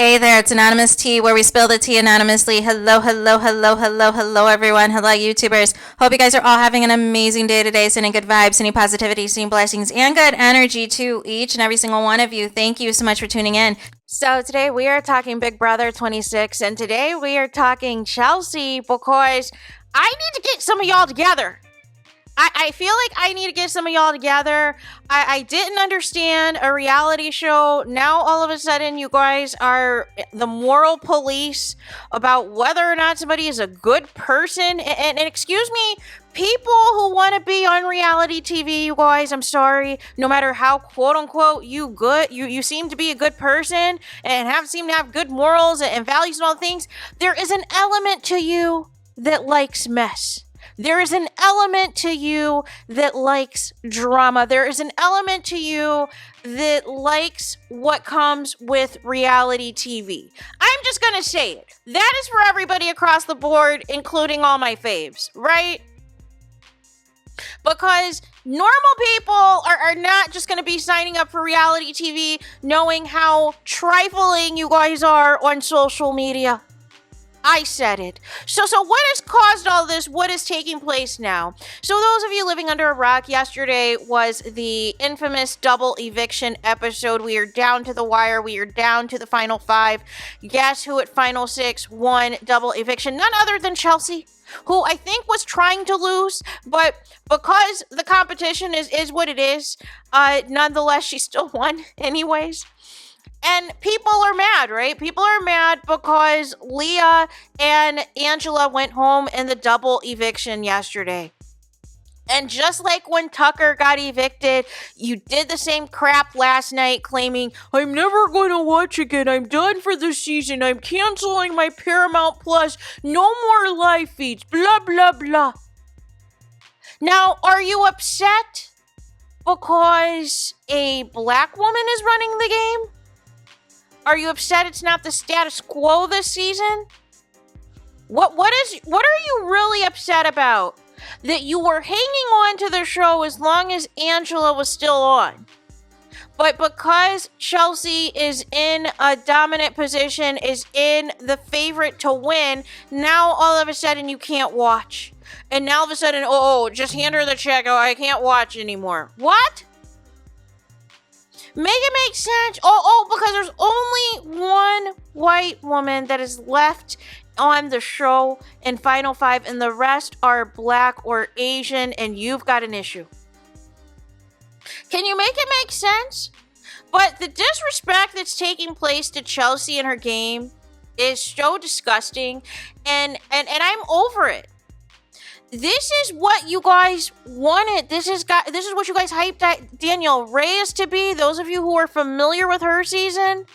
Hey there, it's Anonymous Tea, where we spill the tea anonymously. Hello, hello, hello, hello, hello, everyone. Hello, YouTubers. Hope you guys are all having an amazing day today, sending good vibes, sending positivity, sending blessings, and good energy to each and every single one of you. Thank you so much for tuning in. So today we are talking Big Brother 26, and today we are talking Chelsie because I need to get some of y'all together. I feel like I need to get some of y'all together. I didn't understand a reality show. Now, all of a sudden, you guys are the moral police about whether or not somebody is a good person. And excuse me, people who want to be on reality TV, you guys, I'm sorry. No matter how, quote unquote, you seem to be a good person and seem to have good morals and values and all things, there is an element to you that likes mess. There is an element to you that likes drama. There is an element to you that likes what comes with reality TV. I'm just going to say it. That is for everybody across the board, including all my faves, right? Because normal people are not just going to be signing up for reality TV knowing how trifling you guys are on social media. I said it. So what has caused all this? What is taking place now? So those of you living under a rock, yesterday was the infamous double eviction episode. We are down to the wire. We are down to the final 5. Guess who at final 6 won double eviction? None other than Chelsie, who I think was trying to lose, but because the competition is what it is, nonetheless, she still won anyways. And people are mad, right? People are mad because Leah and Angela went home in the double eviction yesterday. And just like when Tucker got evicted, you did the same crap last night claiming, I'm never going to watch again. I'm done for the season. I'm canceling my Paramount Plus. No more live feeds. Blah, blah, blah. Now, are you upset because a black woman is running the game? Are you upset it's not the status quo this season? What are you really upset about? That you were hanging on to the show as long as Angela was still on. But because Chelsie is in a dominant position, is in the favorite to win, now all of a sudden you can't watch. And now all of a sudden, just hand her the check. Oh, I can't watch anymore. What? Make it make sense. Because there's only one white woman that is left on the show in Final 5, and the rest are black or Asian, and you've got an issue. Can you make it make sense? But the disrespect that's taking place to Chelsie and her game is so disgusting, and I'm over it. This is what you guys wanted. This is what you guys hyped Danielle Reyes to be. Those of you who are familiar with her season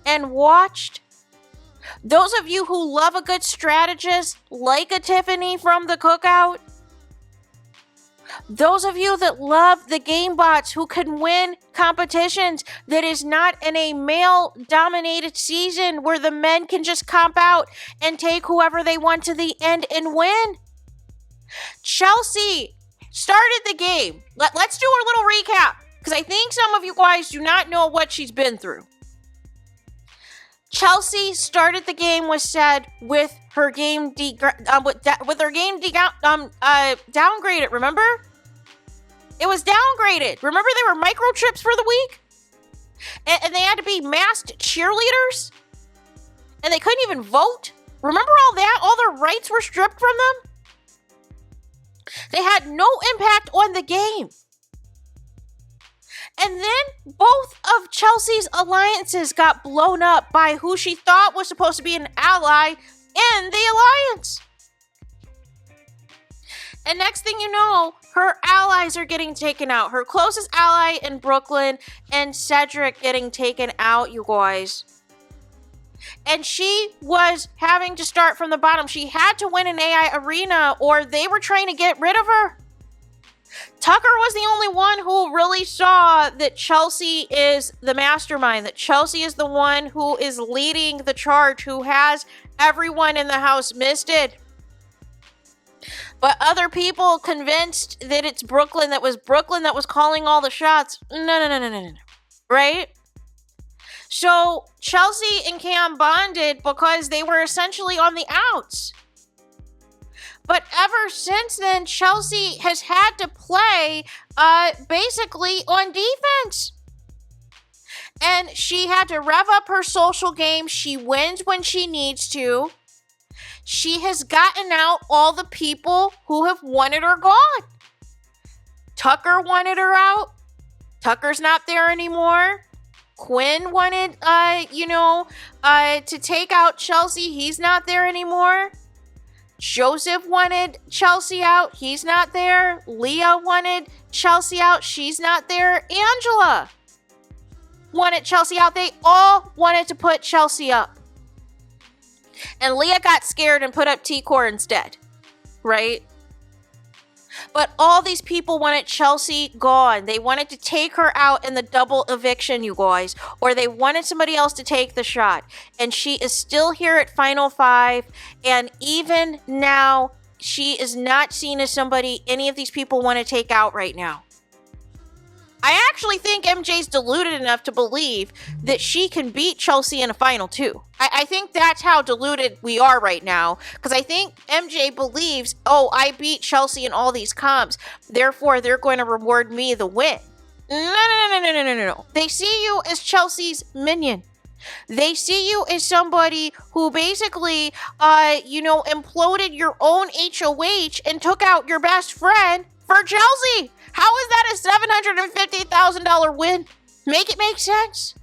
and watched. Those of you who love a good strategist like a Tiffany from the Cookout. Those of you that love the game bots who can win competitions that is not in a male-dominated season where the men can just comp out and take whoever they want to the end and win. Chelsie started the game. Let's do a little recap, because I think some of you guys do not know what she's been through. Chelsie started the game with her game downgraded. Remember? It was downgraded. Remember they were microchips for the week, and they had to be masked cheerleaders, and they couldn't even vote. Remember all that? All their rights were stripped from them. They had no impact on the game. And then both of Chelsea's alliances got blown up by who she thought was supposed to be an ally in the alliance. And next thing you know, her allies are getting taken out. Her closest ally in Brooklyn and Cedric getting taken out, you guys. And she was having to start from the bottom. She had to win an AI arena or they were trying to get rid of her. Tucker was the only one who really saw that Chelsie is the mastermind, that Chelsie is the one who is leading the charge, who has everyone in the house misted. But other people convinced that it's Brooklyn that was calling all the shots. No. Right? So Chelsie and Cam bonded because they were essentially on the outs. But ever since then, Chelsie has had to play basically on defense. And she had to rev up her social game. She wins when she needs to. She has gotten out all the people who have wanted her gone. Tucker wanted her out. Tucker's not there anymore. Quinn wanted, to take out Chelsie. He's not there anymore. Joseph wanted Chelsie out. He's not there. Leah wanted Chelsie out. She's not there. Angela wanted Chelsie out. They all wanted to put Chelsie up. And Leah got scared and put up T-Core instead. Right? But all these people wanted Chelsie gone. They wanted to take her out in the double eviction, you guys. Or they wanted somebody else to take the shot. And she is still here at Final 5. And even now, she is not seen as somebody any of these people want to take out right now. I actually think MJ's deluded enough to believe that she can beat Chelsie in a Final 2. I think that's how deluded we are right now. Because I think MJ believes, I beat Chelsie in all these comps. Therefore, they're going to reward me the win. No. They see you as Chelsea's minion. They see you as somebody who basically, imploded your own HOH and took out your best friend for Chelsie. How is that a $750,000 win? Make it make sense.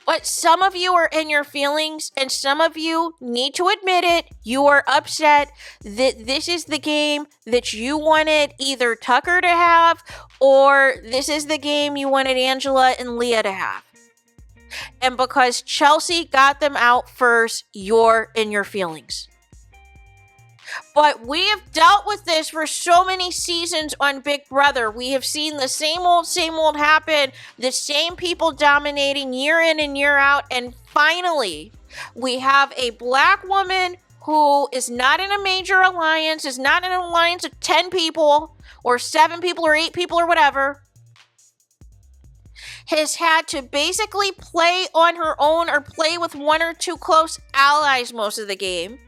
But some of you are in your feelings, and some of you need to admit it. You are upset that this is the game that you wanted either Tucker to have, or this is the game you wanted Angela and Leah to have. And because Chelsie got them out first, you're in your feelings. But we have dealt with this for so many seasons on Big Brother. We have seen the same old happen. The same people dominating year in and year out. And finally, we have a black woman who is not in a major alliance, is not in an alliance of 10 people or 7 people or 8 people or whatever, has had to basically play on her own or play with 1 or 2 close allies most of the game.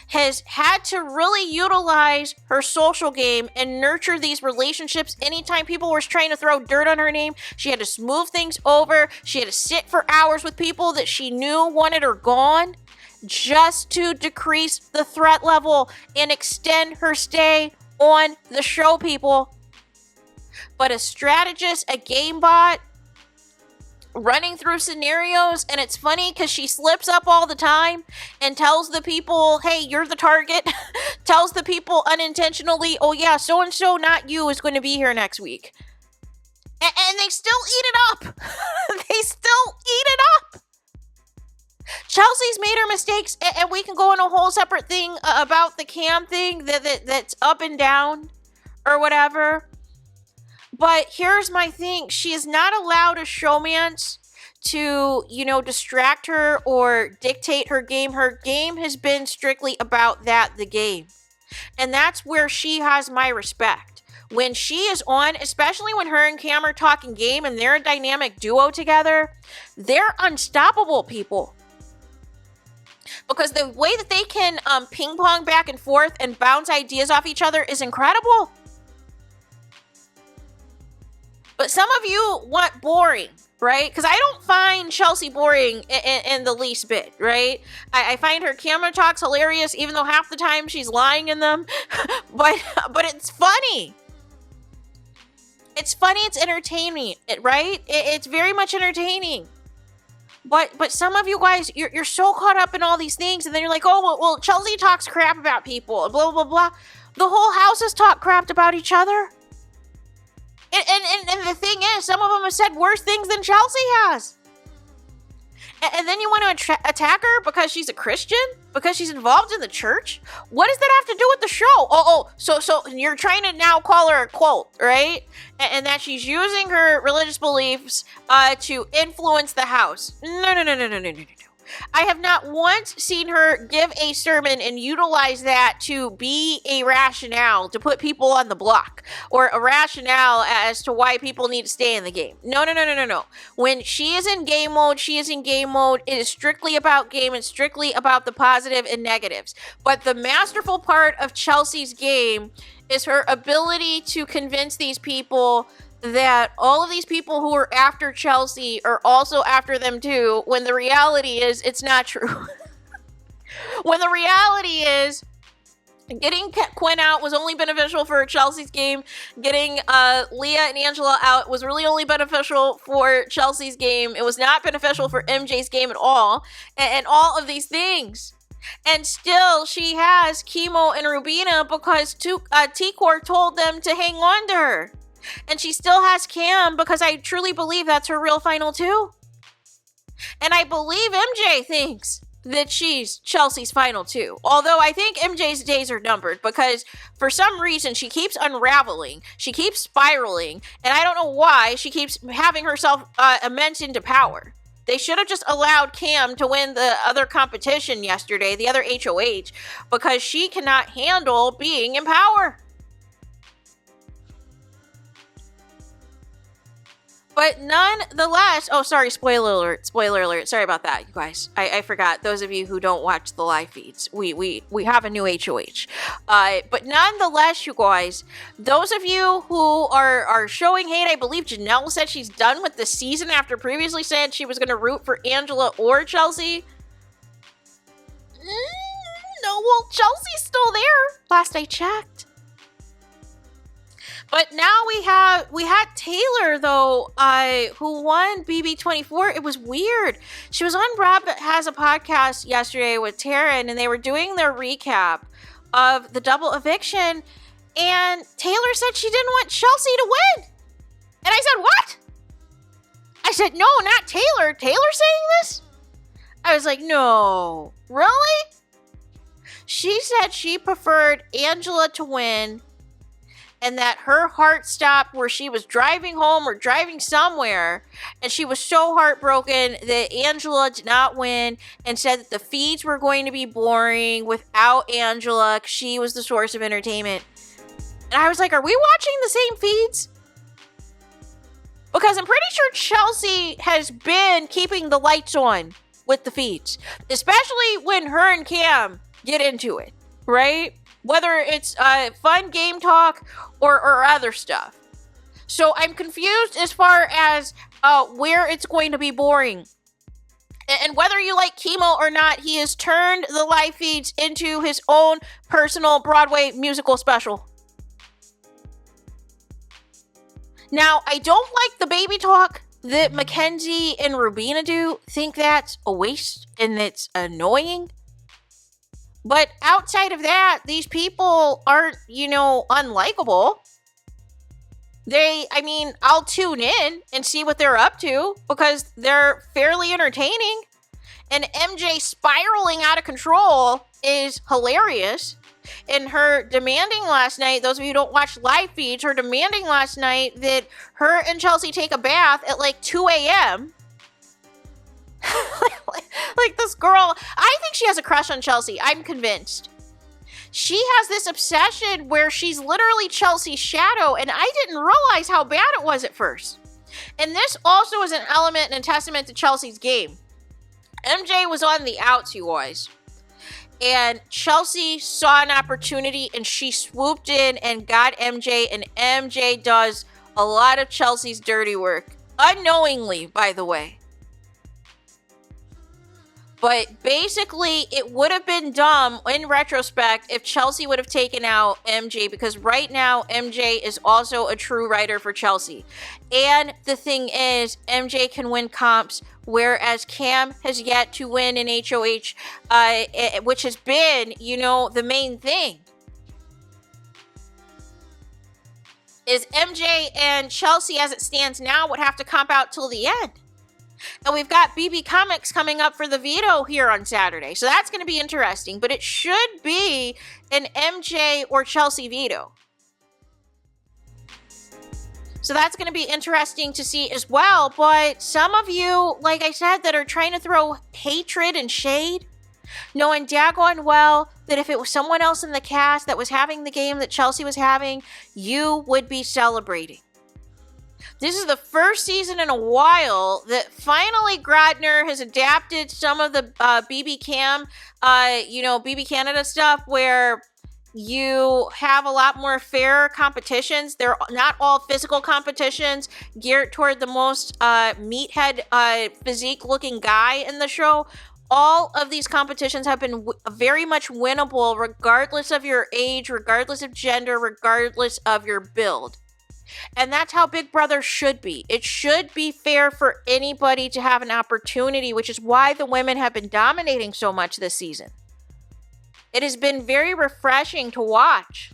Has had to really utilize her social game and nurture these relationships. Anytime people were trying to throw dirt on her name, she had to smooth things over. She had to sit for hours with people that she knew wanted her gone just to decrease the threat level and extend her stay on the show, people. But a strategist, a game bot, running through scenarios, and it's funny because she slips up all the time and tells the people, hey, you're the target. Tells the people unintentionally, oh yeah, so-and-so, not you, is going to be here next week. And they still eat it up. They still eat it up. Chelsea's made her mistakes, and we can go on a whole separate thing about the Cam thing that's up and down or whatever. But here's my thing. She is not allowed a showmance to, distract her or dictate her game. Her game has been strictly about the game. And that's where she has my respect. When she is on, especially when her and Cam are talking game and they're a dynamic duo together, they're unstoppable, people. Because the way that they can ping pong back and forth and bounce ideas off each other is incredible. But some of you want boring, right? Because I don't find Chelsie boring in the least bit, right? I find her camera talks hilarious, even though half the time she's lying in them. but it's funny. It's funny, it's entertaining, right? It's very much entertaining. But some of you guys, you're so caught up in all these things, and then you're like, oh, well, Chelsie talks crap about people, blah, blah, blah. The whole house has talked crap about each other. And the thing is, some of them have said worse things than Chelsie has. And then you want to attack her because she's a Christian? Because she's involved in the church? What does that have to do with the show? So you're trying to now call her a cult, right? And that she's using her religious beliefs to influence the house. No. I have not once seen her give a sermon and utilize that to be a rationale to put people on the block or a rationale as to why people need to stay in the game. No. When she is in game mode, she is in game mode. It is strictly about game and strictly about the positive and negatives. But the masterful part of Chelsea's game is her ability to convince these people that all of these people who are after Chelsie are also after them too, when the reality is it's not true. When the reality is getting Quinn out was only beneficial for Chelsea's game. Getting Leah and Angela out was really only beneficial for Chelsea's game. It was not beneficial for MJ's game at all. And all of these things. And still, she has Chemo and Rubina because T-Core told them to hang on to her. And she still has Cam because I truly believe that's her real final two. And I believe MJ thinks that she's Chelsea's final two. Although I think MJ's days are numbered because for some reason she keeps unraveling. She keeps spiraling. And I don't know why she keeps having herself immense into power. They should have just allowed Cam to win the other competition yesterday, the other HOH, because she cannot handle being in power. But nonetheless, oh, sorry, spoiler alert. Sorry about that, you guys. I forgot. Those of you who don't watch the live feeds, we have a new HOH. But nonetheless, you guys, those of you who are showing hate, I believe Janelle said she's done with the season after previously said she was going to root for Angela or Chelsie. No, well, Chelsea's still there, last I checked. But now we had Taylor, though, who won BB24. It was weird. She was on Rob Has a Podcast yesterday with Taryn, and they were doing their recap of the double eviction, and Taylor said she didn't want Chelsie to win. And I said, what? I said, no, not Taylor. Taylor saying this? I was like, no. Really? She said she preferred Angela to win, and that her heart stopped where she was driving home or driving somewhere, and she was so heartbroken that Angela did not win, and said that the feeds were going to be boring without Angela. She was the source of entertainment. And I was like, are we watching the same feeds? Because I'm pretty sure Chelsie has been keeping the lights on with the feeds, especially when her and Cam get into it, right? Whether it's fun game talk or other stuff. So I'm confused as far as where it's going to be boring. And whether you like Chemo or not, he has turned the live feeds into his own personal Broadway musical special. Now, I don't like the baby talk that Mackenzie and Rubina do. Think that's a waste and it's annoying. But outside of that, these people aren't, unlikable. I'll tune in and see what they're up to because they're fairly entertaining. And MJ spiraling out of control is hilarious. And her demanding last night, those of you who don't watch live feeds, her demanding last night that her and Chelsie take a bath at like 2 a.m. Like this girl, I think she has a crush on Chelsie. I'm convinced. She has this obsession where she's literally Chelsea's shadow, and I didn't realize how bad it was at first. And this also is an element and a testament to Chelsea's game. MJ was on the outs, you guys. And Chelsie saw an opportunity, and she swooped in and got MJ, and MJ does a lot of Chelsea's dirty work. Unknowingly, by the way. But basically, it would have been dumb in retrospect if Chelsie would have taken out MJ, because right now, MJ is also a true writer for Chelsie. And the thing is, MJ can win comps, whereas Cam has yet to win an HOH, which has been, the main thing. Is MJ and Chelsie, as it stands now, would have to comp out till the end. And we've got BB Comics coming up for the veto here on Saturday. So that's going to be interesting. But it should be an MJ or Chelsie veto. So So that's going to be interesting to see as well. But some of you, like I said, that are trying to throw hatred and shade, knowing daggone well that if it was someone else in the cast that was having the game that Chelsie was having, you would be celebrating. This is the first season in a while that finally Grodner has adapted some of the BB Cam, BB Canada stuff where you have a lot more fair competitions. They're not all physical competitions geared toward the most meathead physique looking guy in the show. All of these competitions have been very much winnable regardless of your age, regardless of gender, regardless of your build. And that's how Big Brother should be. It should be fair for anybody to have an opportunity, which is why the women have been dominating so much this season. It has been very refreshing to watch.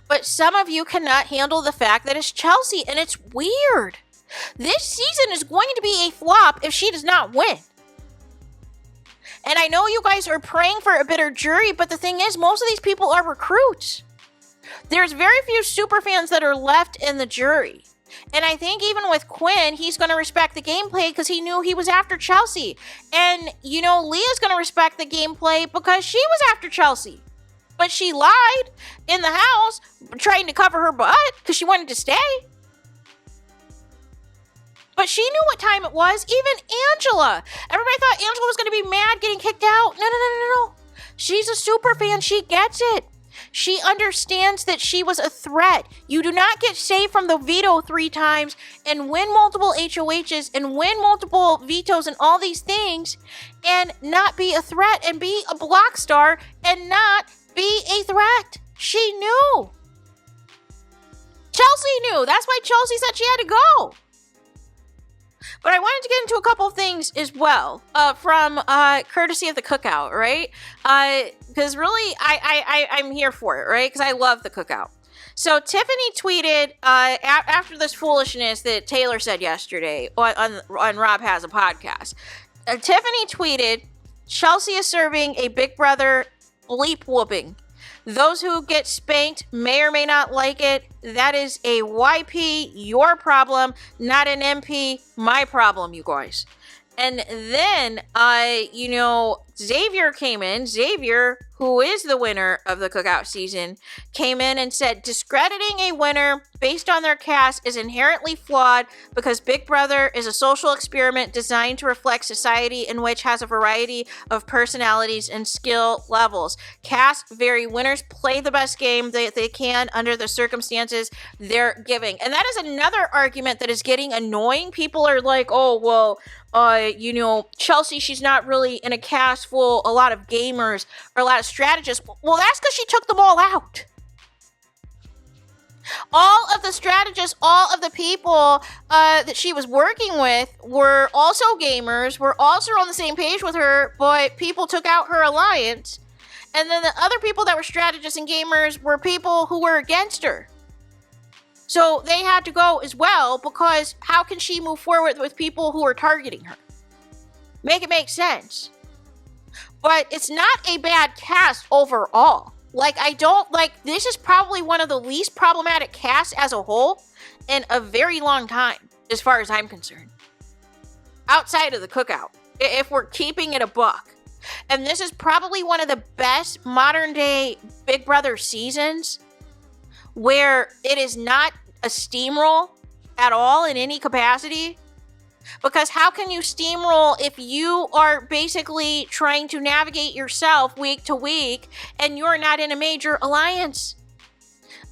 But some of you cannot handle the fact that it's Chelsie, and it's weird. This season is going to be a flop if she does not win. And I know you guys are praying for a better jury, but the thing is, most of these people are recruits. There's very few superfans that are left in the jury. And I think even with Quinn, he's going to respect the gameplay because he knew he was after Chelsie. And, Leah's going to respect the gameplay because she was after Chelsie. But she lied in the house, trying to cover her butt because she wanted to stay. But she knew what time it was. Even Angela. Everybody thought Angela was going to be mad getting kicked out. No. She's a super fan. She gets it. She understands that she was a threat. You do not get saved from the veto 3 times and win multiple HOHs and win multiple vetoes and all these things and not be a threat and be a block star and not be a threat. She knew. Chelsie knew. That's why Chelsie said she had to go. But I wanted to get into a couple of things as well, from courtesy of the cookout, right? Because really, I'm here for it, right? Because I love the cookout. So Tiffany tweeted after this foolishness that Taylor said yesterday on Rob Has a Podcast. Tiffany tweeted, Chelsie is serving a Big Brother bleep whooping. Those who get spanked may or may not like it. That is a YP, your problem, not an MP, my problem, you guys. And then, Xavier came in. Xavier, who is the winner of the cookout season, came in and said, discrediting a winner based on their cast is inherently flawed because Big Brother is a social experiment designed to reflect society in which has a variety of personalities and skill levels. Cast vary. Winners play the best game they can under the circumstances they're giving. And that is another argument that is getting annoying. People are like, oh, well, Chelsie, she's not really in a cast full, a lot of gamers or a lot of strategists. Well, that's because she took them all out. All of the strategists, all of the people that she was working with were also gamers, were also on the same page with her, but people took out her alliance. And then the other people that were strategists and gamers were people who were against her. So they had to go as well, because how can she move forward with people who are targeting her? Make it make sense. But it's not a bad cast overall. This is probably one of the least problematic casts as a whole in a very long time, as far as I'm concerned. Outside of the cookout, if we're keeping it a buck. And this is probably one of the best modern day Big Brother seasons where it is not a steamroll at all in any capacity. Because how can you steamroll if you are basically trying to navigate yourself week to week and you're not in a major alliance?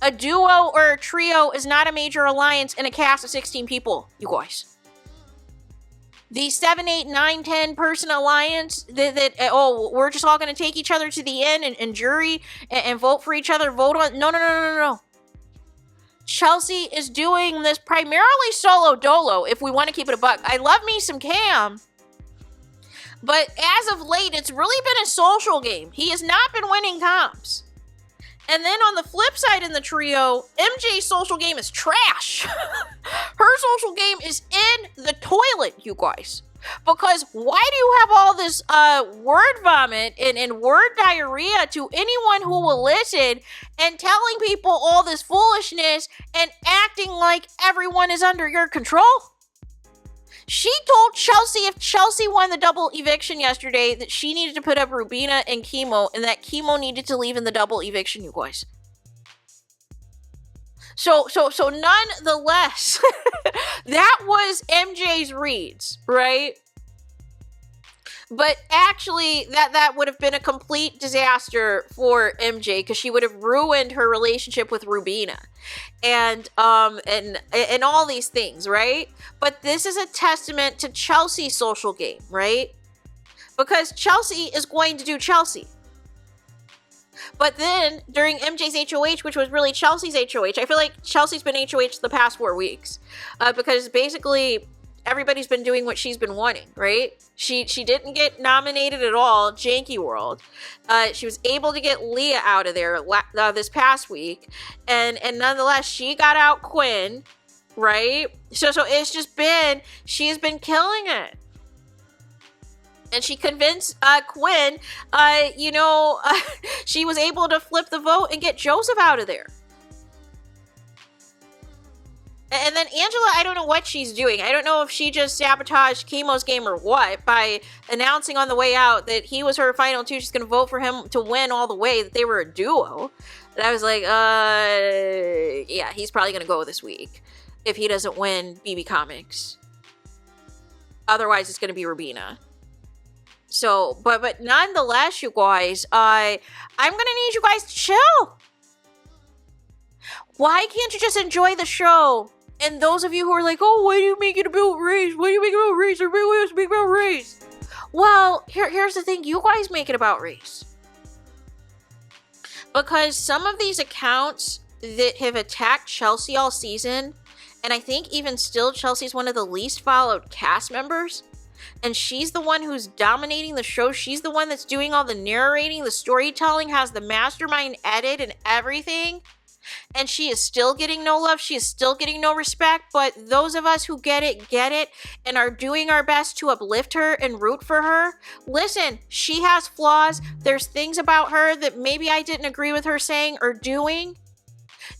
A duo or a trio is not a major alliance in a cast of 16 people, you guys. The 7, 8, 9, 10 person alliance that we're just all going to take each other to the end and jury and vote for each other, vote on. No. Chelsie is doing this primarily solo dolo, if we want to keep it a buck. I love me some Cam, but as of late, it's really been a social game. He has not been winning comps. And then on the flip side in the trio, MJ's social game is trash. Her social game is in the toilet, you guys. Because why do you have all this word vomit and word diarrhea to anyone who will listen and telling people all this foolishness and acting like everyone is under your control? She told Chelsie if Chelsie won the double eviction yesterday that she needed to put up Rubina and Chemo, and that Chemo needed to leave in the double eviction, you guys. So nonetheless, that was MJ's reads, right? But actually, that would have been a complete disaster for MJ because she would have ruined her relationship with Rubina, and all these things, right? But this is a testament to Chelsea's social game, right? Because Chelsie is going to do Chelsie. But then during MJ's HOH, which was really Chelsea's HOH, I feel like Chelsea's been HOH the past 4 weeks, because basically everybody's been doing what she's been wanting, right? She didn't get nominated at all, Janky World. She was able to get Leah out of there this past week, and nonetheless, she got out Quinn, right? So it's just been, she has been killing it. And she convinced Quinn, she was able to flip the vote and get Joseph out of there. And then Angela, I don't know what she's doing. I don't know if she just sabotaged Chemo's game or what by announcing on the way out that he was her final two. She's going to vote for him to win all the way, that they were a duo. And I was like, yeah, he's probably going to go this week if he doesn't win BB Comics. Otherwise, it's going to be Rubina. So, but nonetheless, you guys, I'm going to need you guys to chill. Why can't you just enjoy the show? And those of you who are like, oh, why do you make it about race? Why do you make it about race? Everybody wants to make it about race. Well, here's the thing. You guys make it about race. Because some of these accounts that have attacked Chelsie all season, and I think even still Chelsea's one of the least followed cast members, and she's the one who's dominating the show. She's the one that's doing all the narrating, the storytelling, has the mastermind edit and everything. And she is still getting no love. She is still getting no respect. But those of us who get it, and are doing our best to uplift her and root for her. Listen, she has flaws. There's things about her that maybe I didn't agree with her saying or doing.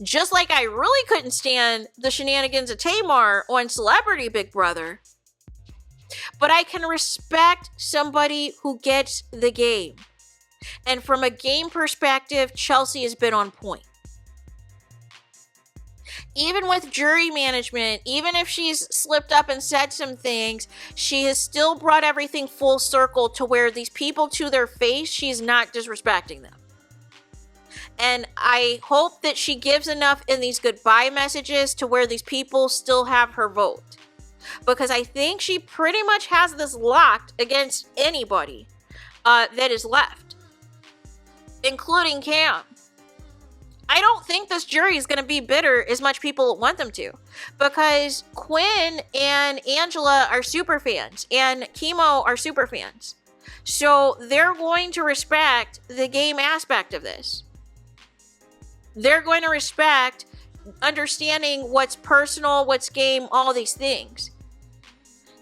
Just like I really couldn't stand the shenanigans of Tamar on Celebrity Big Brother. But I can respect somebody who gets the game. And from a game perspective, Chelsie has been on point. Even with jury management, even if she's slipped up and said some things, she has still brought everything full circle to where these people to their face, she's not disrespecting them. And I hope that she gives enough in these goodbye messages to where these people still have her vote. Because I think she pretty much has this locked against anybody that is left, including Cam. I don't think this jury is going to be bitter as much people want them to, because Quinn and Angela are super fans and Chemo are super fans. So they're going to respect the game aspect of this. They're going to respect understanding what's personal, what's game, all these things.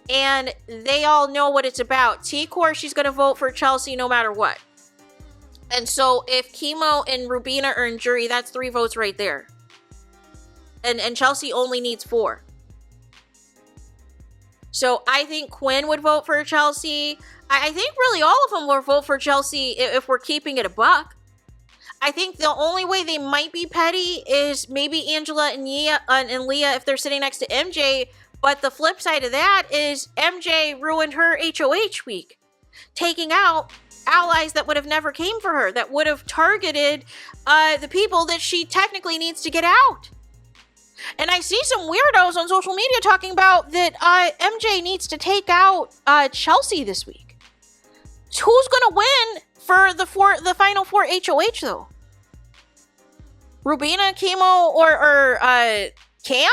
And they all know what it's about. T-Core, she's going to vote for Chelsie no matter what. And so if Chemo and Rubina are in jury, that's 3 votes right there. And Chelsie only needs 4. So I think Quinn would vote for Chelsie. I think really all of them will vote for Chelsie if we're keeping it a buck. I think the only way they might be petty is maybe Angela and Leah if they're sitting next to MJ. But the flip side of that is MJ ruined her HOH week, taking out allies that would have never came for her, that would have targeted the people that she technically needs to get out. And I see some weirdos on social media talking about that MJ needs to take out Chelsie this week. Who's gonna win for the final 4 HOH though? Rubina, Chemo, or Cam?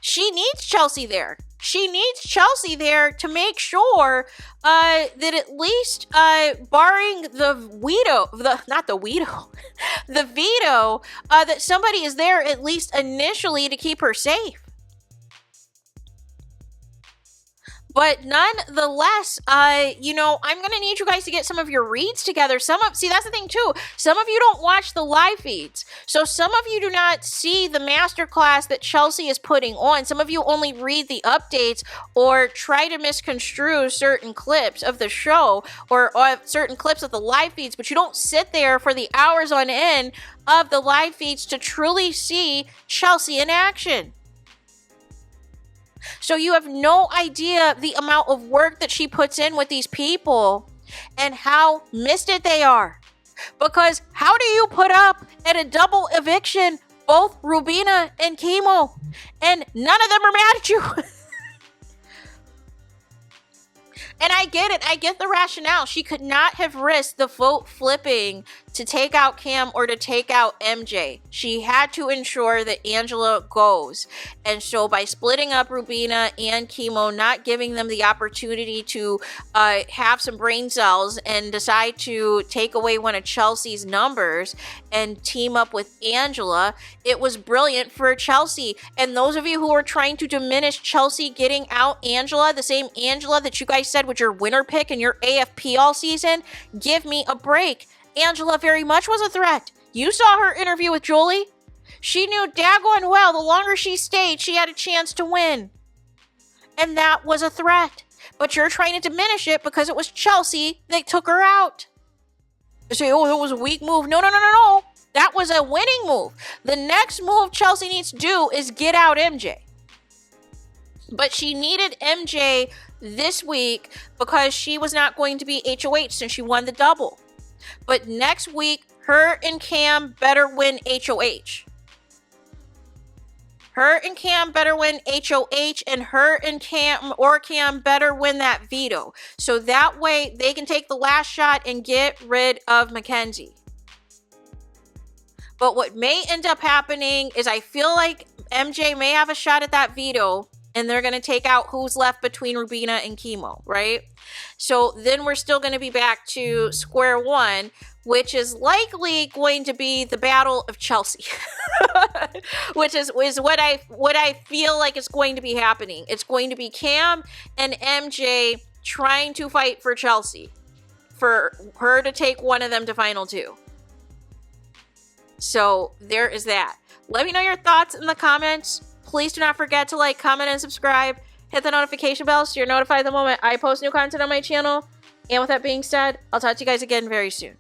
She needs Chelsie there. She needs Chelsie there to make sure that at least, barring the veto, that somebody is there at least initially to keep her safe. But nonetheless, you know, I'm gonna need you guys to get some of your reads together. See, that's the thing too. Some of you don't watch the live feeds, so some of you do not see the masterclass that Chelsie is putting on. Some of you only read the updates or try to misconstrue certain clips of the show or certain clips of the live feeds, but you don't sit there for the hours on end of the live feeds to truly see Chelsie in action. So you have no idea the amount of work that she puts in with these people and how misted they are. Because how do you put up at a double eviction both Rubina and Chemo and none of them are mad at you? And I get it. I get the rationale. She could not have risked the vote flipping to take out Cam or to take out MJ. She had to ensure that Angela goes. And so by splitting up Rubina and Chemo, not giving them the opportunity to have some brain cells and decide to take away one of Chelsea's numbers and team up with Angela, it was brilliant for Chelsie. And those of you who are trying to diminish Chelsie getting out Angela, the same Angela that you guys said was your winner pick in your AFP all season, give me a break. Angela very much was a threat. You saw her interview with Julie. She knew daggone well the longer she stayed, she had a chance to win. And that was a threat. But you're trying to diminish it because it was Chelsie that took her out. You say, oh, it was a weak move. No. That was a winning move. The next move Chelsie needs to do is get out MJ. But she needed MJ this week because she was not going to be HOH since she won the double. But next week, her and Cam better win HOH. Her and Cam better win HOH, and her and Cam better win that veto. So that way, they can take the last shot and get rid of Mackenzie. But what may end up happening is I feel like MJ may have a shot at that veto, and they're going to take out who's left between Rubina and Chemo, right? So then we're still going to be back to square one, which is likely going to be the battle of Chelsie, which is what I feel like is going to be happening. It's going to be Cam and MJ trying to fight for Chelsie, for her to take one of them to final two. So there is that. Let me know your thoughts in the comments. Please do not forget to like, comment, and subscribe. Hit the notification bell so you're notified the moment I post new content on my channel. And with that being said, I'll talk to you guys again very soon.